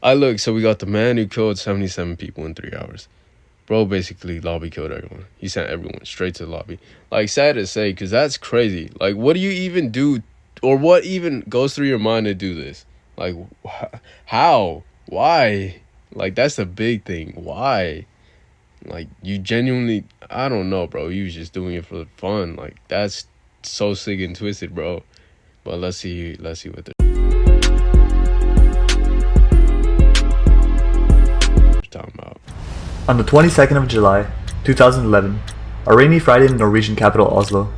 I look, so we got the man who killed 77 people in 3 hours. Bro basically lobby killed everyone. He sent everyone straight to the lobby. Like, sad to say, because that's crazy. Like, what do you even do, or what even goes through your mind to do this? Like, how? Why? Like, that's the big thing. Why? Like, you genuinely, I don't know, bro. You was just doing it for fun. Like, that's so sick and twisted, bro. But let's see what they're talking about. On the 22nd of July, 2011, a rainy Friday in the Norwegian capital Oslo,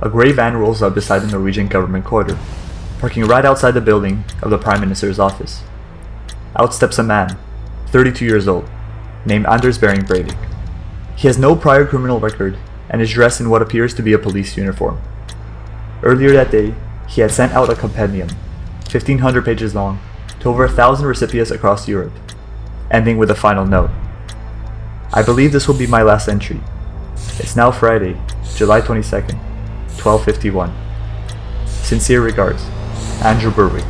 a grey van rolls up beside the Norwegian government quarter, parking right outside the building of the Prime Minister's office. Out steps a man, 32 years old, named Anders Behring Breivik. He has no prior criminal record and is dressed in what appears to be a police uniform. Earlier that day, he had sent out a compendium, 1,500 pages long, to over 1,000 recipients across Europe, ending with a final note. I believe this will be my last entry. It's now Friday, July 22nd, 12:51. Sincere regards, Andrew Berwick,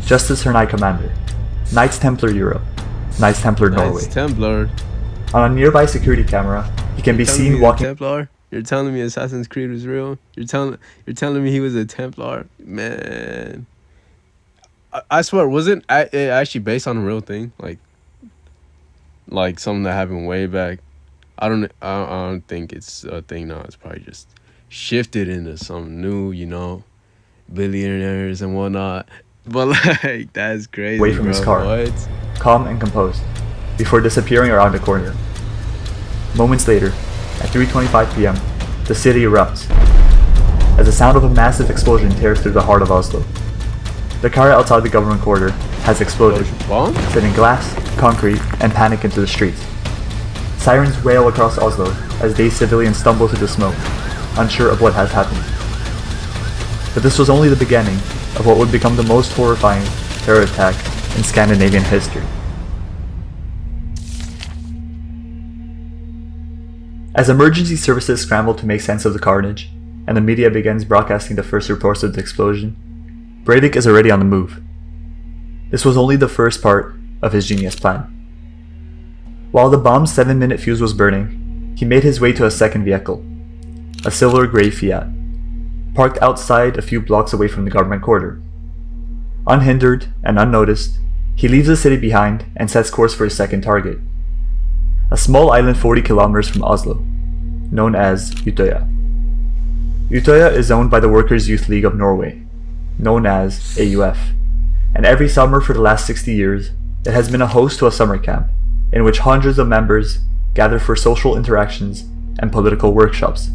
Justice Her Knight Commander, Knights Templar Europe, Knights Templar Norway. Knights Templar. On a nearby security camera, he can be seen walking. Templar? You're telling me Assassin's Creed was real? You're telling me he was a Templar? Man, I swear, wasn't it actually based on a real thing? Like something that happened way back. I don't think it's a thing now. It's probably just shifted into some new, billionaires and whatnot. But like, that's crazy. Away from bro. his car, What? calm and composed, before disappearing around the corner. Moments later, at 3:25 p.m., the city erupts as the sound of a massive explosion tears through the heart of Oslo. The car outside the government quarter has exploded, Bomb? sending glass, concrete, and panic into the streets. Sirens wail across Oslo as dazed civilians stumble through the smoke, unsure of what has happened. But this was only the beginning of what would become the most horrifying terror attack in Scandinavian history. As emergency services scramble to make sense of the carnage, and the media begins broadcasting the first reports of the explosion, Breivik is already on the move. This was only the first part of his genius plan. While the bomb's 7-minute fuse was burning, he made his way to a second vehicle, a silver grey Fiat, parked outside a few blocks away from the government quarter. Unhindered and unnoticed, he leaves the city behind and sets course for his second target, a small island 40 kilometers from Oslo, known as Utøya. Utøya is owned by the Workers' Youth League of Norway, known as AUF, and every summer for the last 60 years, it has been a host to a summer camp, in which hundreds of members gather for social interactions and political workshops.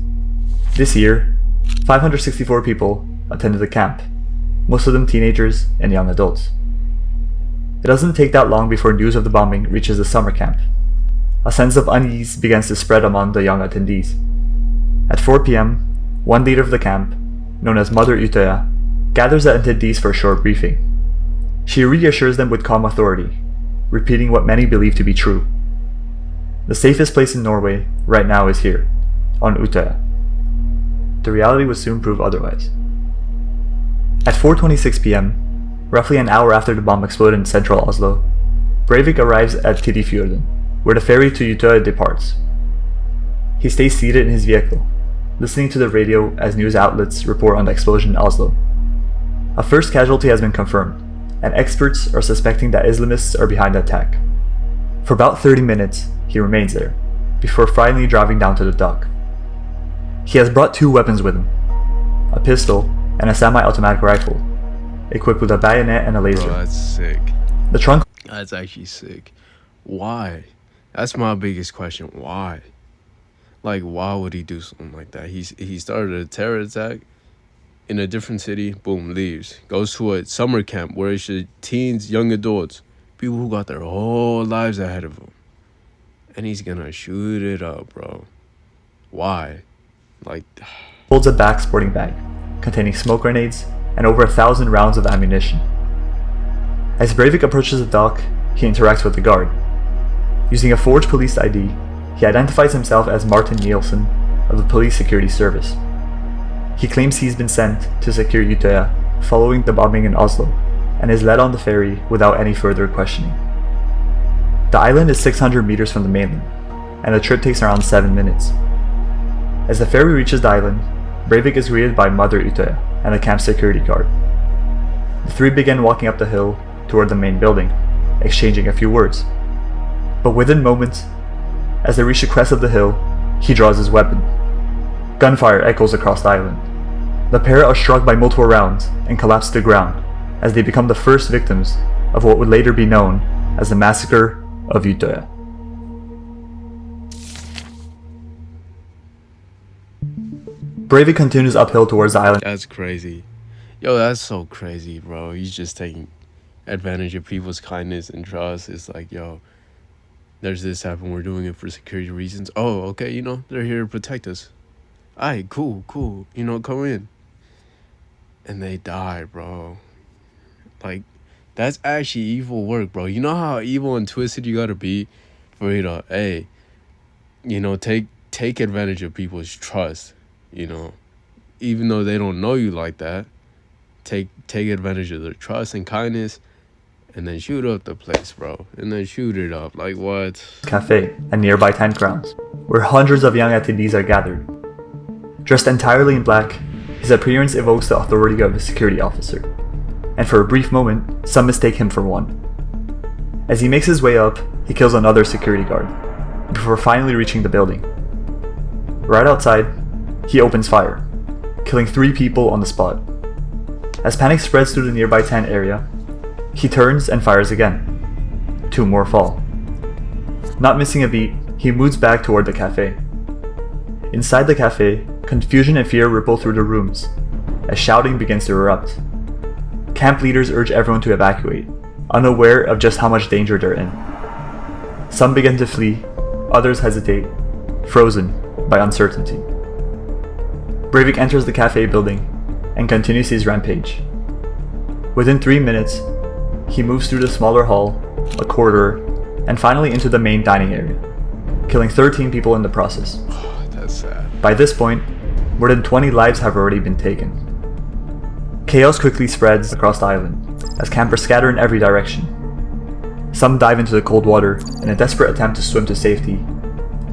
This year, 564 people attended the camp, most of them teenagers and young adults. It doesn't take that long before news of the bombing reaches the summer camp. A sense of unease begins to spread among the young attendees. At 4 p.m., one leader of the camp, known as Mother Utøya, gathers the attendees for a short briefing. She reassures them with calm authority, repeating what many believe to be true. The safest place in Norway right now is here, on Utøya. The reality would soon prove otherwise. At 4:26 p.m., roughly an hour after the bomb exploded in central Oslo, Breivik arrives at Tidifjorden, where the ferry to Utøya departs. He stays seated in his vehicle, listening to the radio as news outlets report on the explosion in Oslo. A first casualty has been confirmed, and experts are suspecting that Islamists are behind the attack. For about 30 minutes, he remains there, before finally driving down to the dock. He has brought 2 weapons with him, a pistol and a semi-automatic rifle, equipped with a bayonet and a laser. Bro, that's sick. The trunk. That's actually sick. Why? That's my biggest question. Why? Like, why would he do something like that? He started a terror attack in a different city. Boom, leaves. Goes to a summer camp where it's teens, young adults, people who got their whole lives ahead of them. And he's gonna shoot it up, bro. Why? Like, Holds a back sporting bag containing smoke grenades and over 1,000 rounds of ammunition. As Breivik approaches the dock, he interacts with the guard. Using a forged police ID, he identifies himself as Martin Nielsen of the Police Security Service. He claims he's been sent to secure Utøya following the bombing in Oslo and is led on the ferry without any further questioning. The island is 600 meters from the mainland, and the trip takes around 7 minutes. As the ferry reaches the island, Breivik is greeted by Mother Utoya and the camp security guard. The three begin walking up the hill toward the main building, exchanging a few words. But within moments, as they reach the crest of the hill, he draws his weapon. Gunfire echoes across the island. The pair are struck by multiple rounds and collapse to the ground as they become the first victims of what would later be known as the Massacre of Utoya. Breivik continues uphill towards the island. That's crazy. Yo, that's so crazy, bro. He's just taking advantage of people's kindness and trust. It's like, yo, there's this happen. We're doing it for security reasons. Oh, okay, you know, they're here to protect us. Alright, cool. You know, come in. And they die, bro. Like, that's actually evil work, bro. You know how evil and twisted you gotta be for you to, hey, you know, take advantage of people's trust, you know. Even though they don't know you like that, take advantage of their trust and kindness, and then shoot up the place, bro. And then shoot it up. Like, what? Cafe and nearby tent grounds, where hundreds of young attendees are gathered. Dressed entirely in black, his appearance evokes the authority of a security officer, and for a brief moment, some mistake him for one. As he makes his way up, he kills another security guard, before finally reaching the building. Right outside, he opens fire, killing 3 people on the spot. As panic spreads through the nearby tent area, he turns and fires again. 2 more fall. Not missing a beat, he moves back toward the cafe. Inside the cafe, confusion and fear ripple through the rooms, as shouting begins to erupt. Camp leaders urge everyone to evacuate, unaware of just how much danger they're in. Some begin to flee, others hesitate, frozen by uncertainty. Breivik enters the cafe building and continues his rampage. Within 3 minutes, he moves through the smaller hall, a corridor, and finally into the main dining area, killing 13 people in the process. That's sad. By this point, more than 20 lives have already been taken. Chaos quickly spreads across the island, as campers scatter in every direction. Some dive into the cold water in a desperate attempt to swim to safety,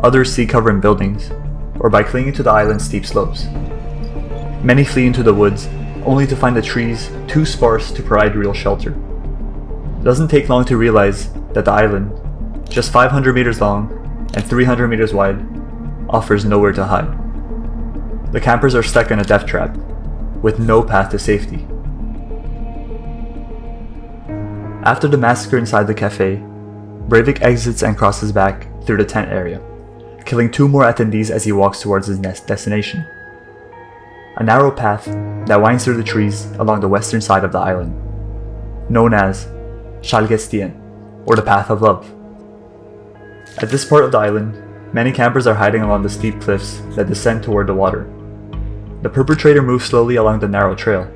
others seek cover in buildings, or by clinging to the island's steep slopes. Many flee into the woods, only to find the trees too sparse to provide real shelter. It doesn't take long to realize that the island, just 500 meters long and 300 meters wide, offers nowhere to hide. The campers are stuck in a death trap, with no path to safety. After the massacre inside the cafe, Breivik exits and crosses back through the tent area, killing 2 more attendees as he walks towards his next destination. A narrow path that winds through the trees along the western side of the island, known as Shalgestien, or the Path of Love. At this part of the island, many campers are hiding along the steep cliffs that descend toward the water. The perpetrator moves slowly along the narrow trail.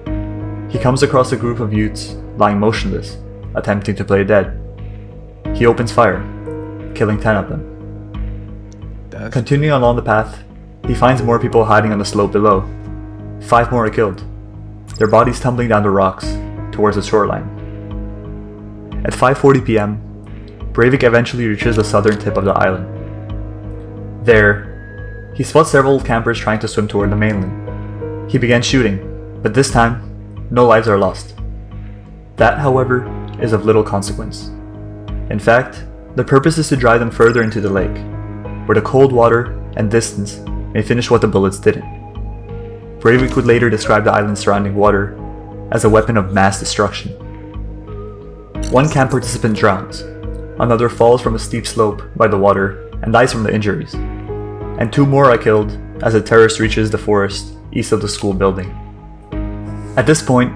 He comes across a group of youths lying motionless, attempting to play dead. He opens fire, killing 10 of them. Continuing along the path, he finds more people hiding on the slope below. 5 more are killed, their bodies tumbling down the rocks towards the shoreline. At 5:40 p.m., Breivik eventually reaches the southern tip of the island. There, he spots several campers trying to swim toward the mainland. He begins shooting, but this time, no lives are lost. That, however, is of little consequence. In fact, the purpose is to drive them further into the lake, where the cold water and distance may finish what the bullets didn't. Breivik would later describe the island's surrounding water as a weapon of mass destruction. 1 camp participant drowns, another falls from a steep slope by the water and dies from the injuries, and 2 more are killed as a terrorist reaches the forest east of the school building. At this point,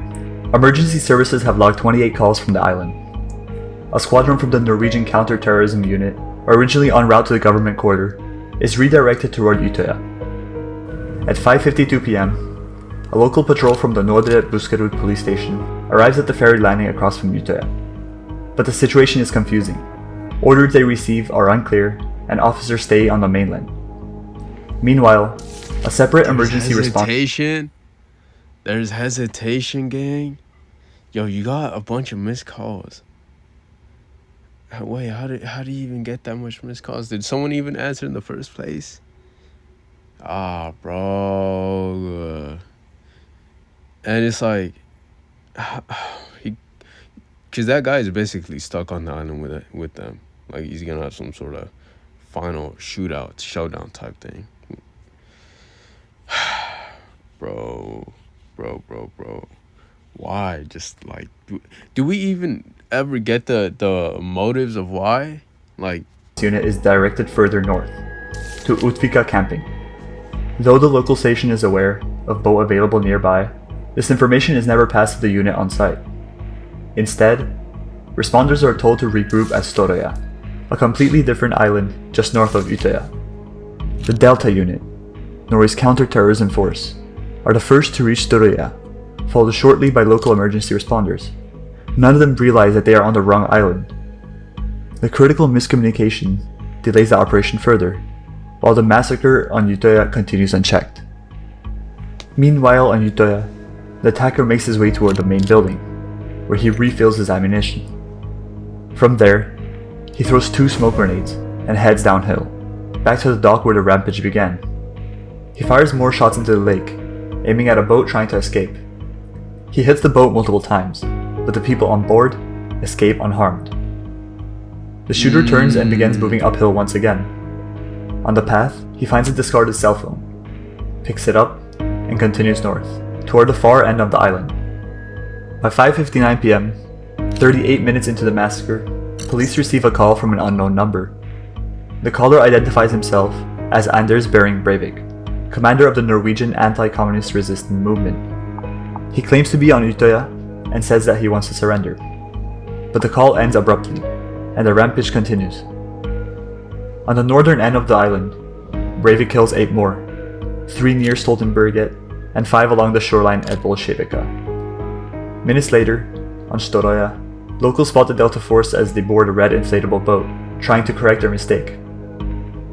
emergency services have logged 28 calls from the island. A squadron from the Norwegian counter-terrorism unit, originally en route to the government quarter, is redirected toward Utoya. At 5:52 p.m., a local patrol from the Nordre Buskerud police station arrives at the ferry landing across from Utoya. But the situation is confusing. Orders they receive are unclear, and officers stay on the mainland. Meanwhile, a separate emergency response. There's hesitation, gang. Yo, you got a bunch of missed calls. Wait, how do you even get that much missed calls? Did someone even answer in the first place? Ah, bro. And it's like, he, cause that guy is basically stuck on the island with them. Like he's gonna have some sort of final showdown type thing. Bro, bro. Why? Just like, do we even ever get the motives of why? Like, This unit is directed further north, to Utvika camping. Though the local station is aware of boat available nearby, this information is never passed to the unit on site. Instead, responders are told to regroup at Storoya, a completely different island just north of Utoya. The Delta Unit, Norway's counter-terrorism force, are the first to reach Storoya, followed shortly by local emergency responders. None of them realize that they are on the wrong island. The critical miscommunication delays the operation further, while the massacre on Utoya continues unchecked. Meanwhile on Utoya, the attacker makes his way toward the main building, where he refills his ammunition. From there, he throws 2 smoke grenades and heads downhill, back to the dock where the rampage began. He fires more shots into the lake, aiming at a boat trying to escape. He hits the boat multiple times, but the people on board escape unharmed. The shooter turns and begins moving uphill once again. On the path, he finds a discarded cell phone, picks it up, and continues north, toward the far end of the island. By 5:59 p.m., 38 minutes into the massacre, police receive a call from an unknown number. The caller identifies himself as Anders Behring Breivik, commander of the Norwegian anti-communist resistance movement. He claims to be on Utoya and says that he wants to surrender. But the call ends abruptly, and the rampage continues. On the northern end of the island, Breivik kills 8 more, 3 near Stoltenberget and 5 along the shoreline at Bolshevika. Minutes later, on Storoya, locals spot the Delta Force as they board a red inflatable boat, trying to correct their mistake.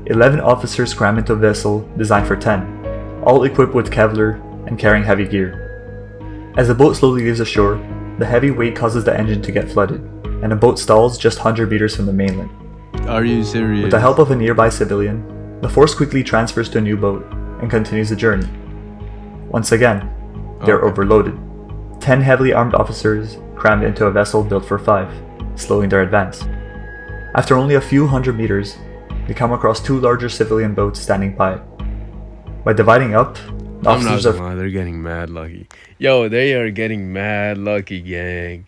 11 officers cram into a vessel designed for 10, all equipped with Kevlar and carrying heavy gear. As the boat slowly leaves the shore, the heavy weight causes the engine to get flooded, and the boat stalls just 100 meters from the mainland. are you serious? With the help of a nearby civilian, the force quickly transfers to a new boat and continues the journey. Once again, they're overloaded. 10 heavily armed officers crammed into a vessel built for 5, slowing their advance. After only a few hundred meters, they come across 2 larger civilian boats standing by. By dividing up, the I'm not officers gonna lie, they're getting mad lucky. Yo, they are getting mad lucky, gang.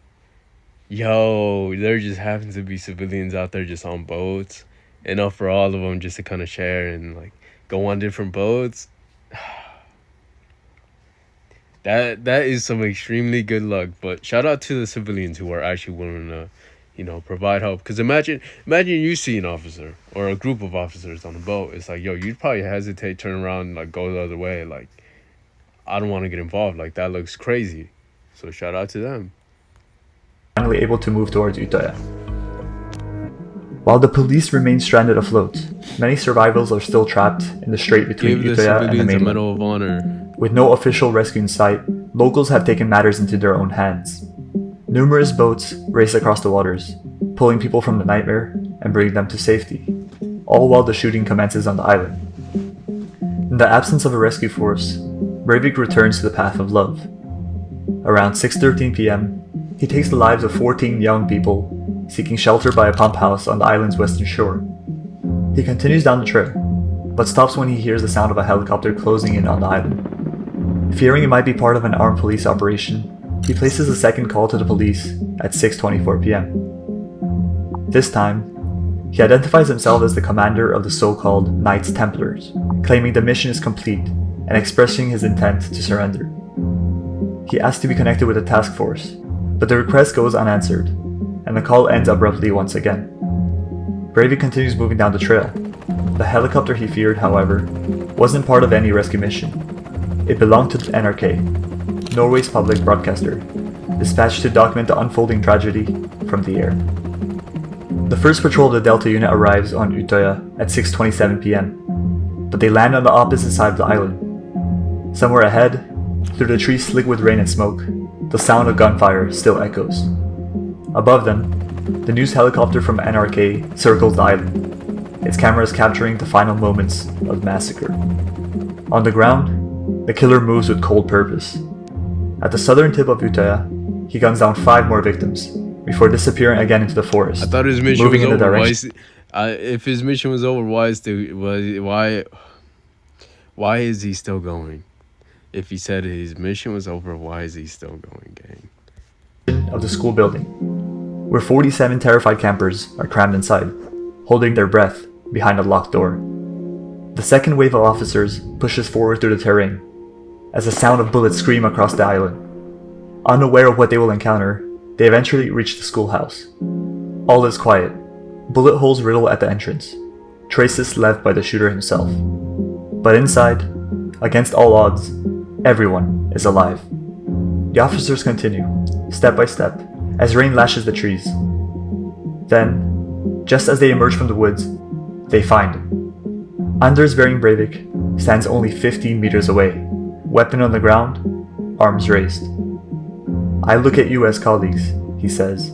Yo, there just happens to be civilians out there just on boats. Enough for all of them just to kind of share and like go on different boats. That is some extremely good luck. But shout out to the civilians who are actually willing to, provide help. Because imagine you see an officer or a group of officers on a boat. It's like, yo, you'd probably hesitate, turn around, and like go the other way. Like, I don't want to get involved. Like, that looks crazy. So shout out to them. finally able to move towards Utoya. While the police remain stranded afloat, many survivors are still trapped in the strait between Give the Utoya and the civilians a mainland. Medal of Honor. With no official rescue in sight, locals have taken matters into their own hands. Numerous boats race across the waters, pulling people from the nightmare and bringing them to safety, all while the shooting commences on the island. In the absence of a rescue force, Breivik returns to the path of love. Around 6:13 p.m., he takes the lives of 14 young people seeking shelter by a pump house on the island's western shore. He continues down the trail, but stops when he hears the sound of a helicopter closing in on the island. Fearing it might be part of an armed police operation, he places a second call to the police at 6:24 p.m. This time, he identifies himself as the commander of the so-called Knights Templars, claiming the mission is complete and expressing his intent to surrender. He asks to be connected with a task force, but the request goes unanswered, and the call ends abruptly once again. Breivik continues moving down the trail. The helicopter he feared, however, wasn't part of any rescue mission. It belonged to the NRK, Norway's public broadcaster, dispatched to document the unfolding tragedy from the air. The first patrol of the Delta unit arrives on Utoya at 6:27 p.m., but they land on the opposite side of the island. Somewhere ahead, through the trees slick with rain and smoke, the sound of gunfire still echoes. Above them, The news helicopter from NRK circles the island, its cameras capturing the final moments of the massacre. On the ground, the killer moves with cold purpose. At the southern tip of Utøya, he guns down 5 more victims before disappearing again into the forest. I thought his mission moving was in the over. direction. If his mission was over, why is he still going? If he said his mission was over, why is he still going, gang? Of the school building, where 47 terrified campers are crammed inside, holding their breath behind a locked door. The second wave of officers pushes forward through the terrain, as the sound of bullets scream across the island. Unaware of what they will encounter, they eventually reach the schoolhouse. All is quiet, bullet holes riddle at the entrance, traces left by the shooter himself. But inside, against all odds, everyone is alive. The officers continue, step by step, as rain lashes the trees. Then, just as they emerge from the woods, they find Anders Behring Breivik stands only 15 meters away, weapon on the ground, arms raised. "I look at you as colleagues," he says.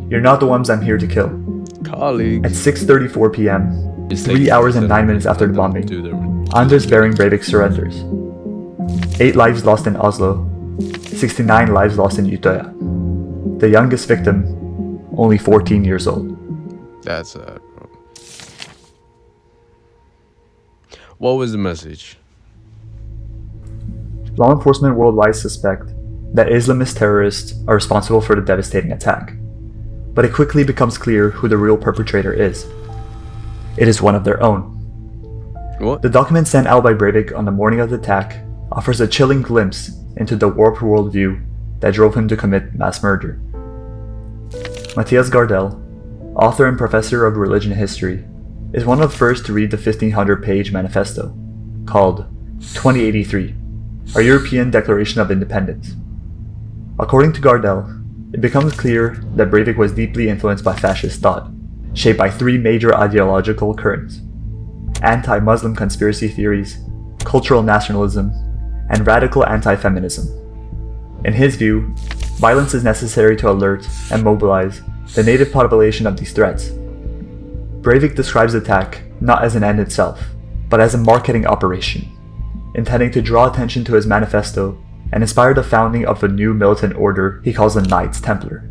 "You're not the ones I'm here to kill." Colleagues. At 6:34 p.m., 3 hours and 9 minutes after the bombing, Anders Behring Breivik surrenders. 8 lives lost in Oslo, 69 lives lost in Utøya. The youngest victim, only 14 years old. That's sad, bro. What was the message? Law enforcement worldwide suspect that Islamist terrorists are responsible for the devastating attack, but it quickly becomes clear who the real perpetrator is. It is one of their own. What? The document sent out by Breivik on the morning of the attack offers a chilling glimpse into the warped worldview that drove him to commit mass murder. Matthias Gardell, author and professor of religion history, is one of the first to read the 1500-page manifesto, called 2083, a European Declaration of Independence. According to Gardell, it becomes clear that Breivik was deeply influenced by fascist thought, shaped by 3 major ideological currents: anti-Muslim conspiracy theories, cultural nationalism, and radical anti-feminism. In his view, violence is necessary to alert and mobilize the native population of these threats. Breivik describes the attack not as an end itself, but as a marketing operation, intending to draw attention to his manifesto and inspire the founding of a new militant order he calls the Knights Templar.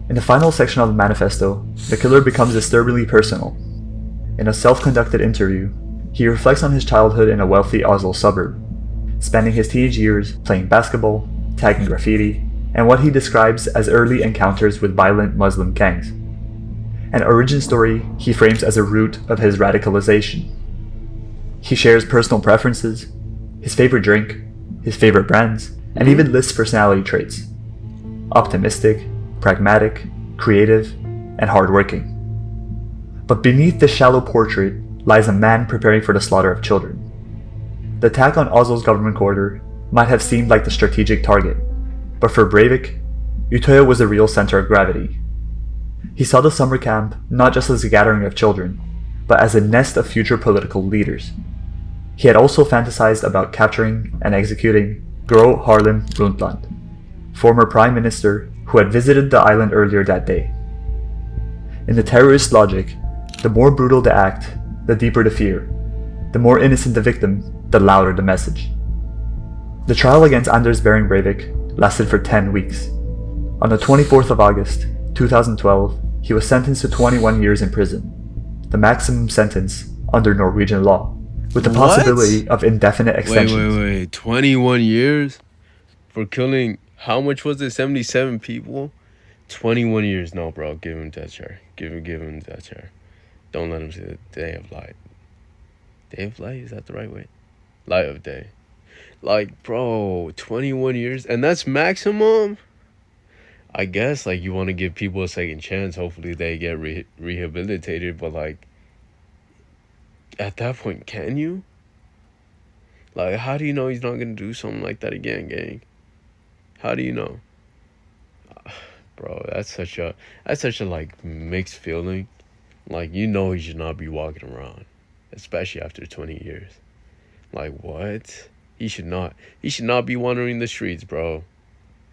In the final section of the manifesto, the killer becomes disturbingly personal. In a self-conducted interview, he reflects on his childhood in a wealthy Oslo suburb, spending his teenage years playing basketball, tagging graffiti, and what he describes as early encounters with violent Muslim gangs. An origin story he frames as a root of his radicalization. He shares personal preferences, his favorite drink, his favorite brands, and even lists personality traits: optimistic, pragmatic, creative, and hardworking. But beneath this shallow portrait lies a man preparing for the slaughter of children. The attack on Oslo's government quarter might have seemed like the strategic target, but for Breivik, Utøya was the real center of gravity. He saw the summer camp not just as a gathering of children, but as a nest of future political leaders. He had also fantasized about capturing and executing Gro Harlem Brundtland, former prime minister who had visited the island earlier that day. In the terrorist logic, the more brutal the act, the deeper the fear. The more innocent the victim, the louder the message. The trial against Anders Behring Breivik lasted for 10 weeks. On the 24th of August, 2012, he was sentenced to 21 years in prison, the maximum sentence under Norwegian law, with the possibility of indefinite extensions. Wait. 21 years? For killing, how much was it? 77 people? 21 years. No, bro. Give him that chair. Give him that chair. Don't let him see the day of light. Day of light? Is that the right way? Light of day. Like, bro, 21 years? And that's maximum? I guess, like, you want to give people a second chance. Hopefully they get rehabilitated. But, like, at that point, can you? Like, how do you know he's not going to do something like that again, gang? How do you know? Bro, that's such a like, mixed feeling. Like, you know he should not be walking around. Especially after 20 years. Like, what? He should not be wandering the streets, bro.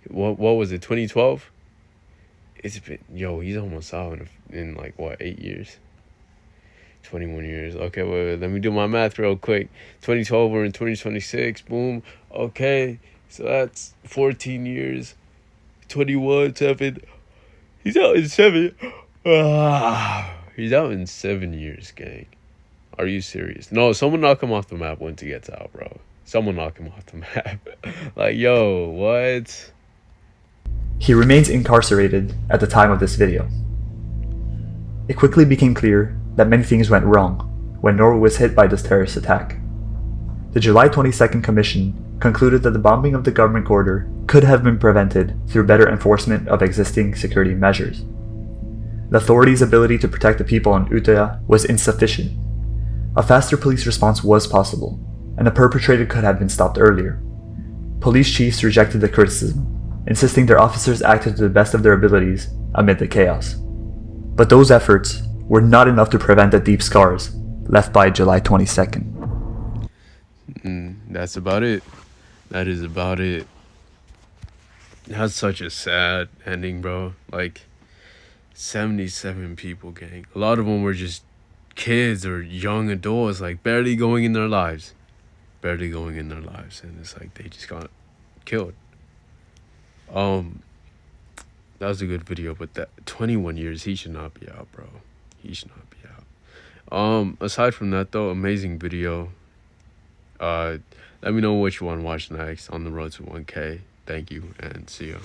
What was it, 2012? it's been, yo, he's almost out in like what, 8 years? 21 years. Okay, wait, let me do my math real quick. 2012, we're in 2026. Boom. Okay, so that's 14 years. 21, 7. He's out in 7. He's out in 7 years, gang. Are you serious? No, someone knock him off the map once he gets out, bro. Someone knock him off the map. Like, yo, what? He remains incarcerated at the time of this video. It quickly became clear that many things went wrong when Norway was hit by this terrorist attack. The July 22nd Commission concluded that the bombing of the government quarter could have been prevented through better enforcement of existing security measures. The authorities' ability to protect the people on Utøya was insufficient. A faster police response was possible, and the perpetrator could have been stopped earlier. Police chiefs rejected the criticism, insisting their officers acted to the best of their abilities amid the chaos. But those efforts were not enough to prevent the deep scars left by July 22nd. That's about it. That is about it. That's such a sad ending, bro. Like, 77 people, gang. A lot of them were just kids or young adults, like barely going in their lives. Barely going in their lives. And it's like they just got killed. That was a good video, but that 21 years, he should not be out, bro. He should not be out. Aside from that though, amazing video. Let me know which one to watch next on the road to 1K. Thank you and see you.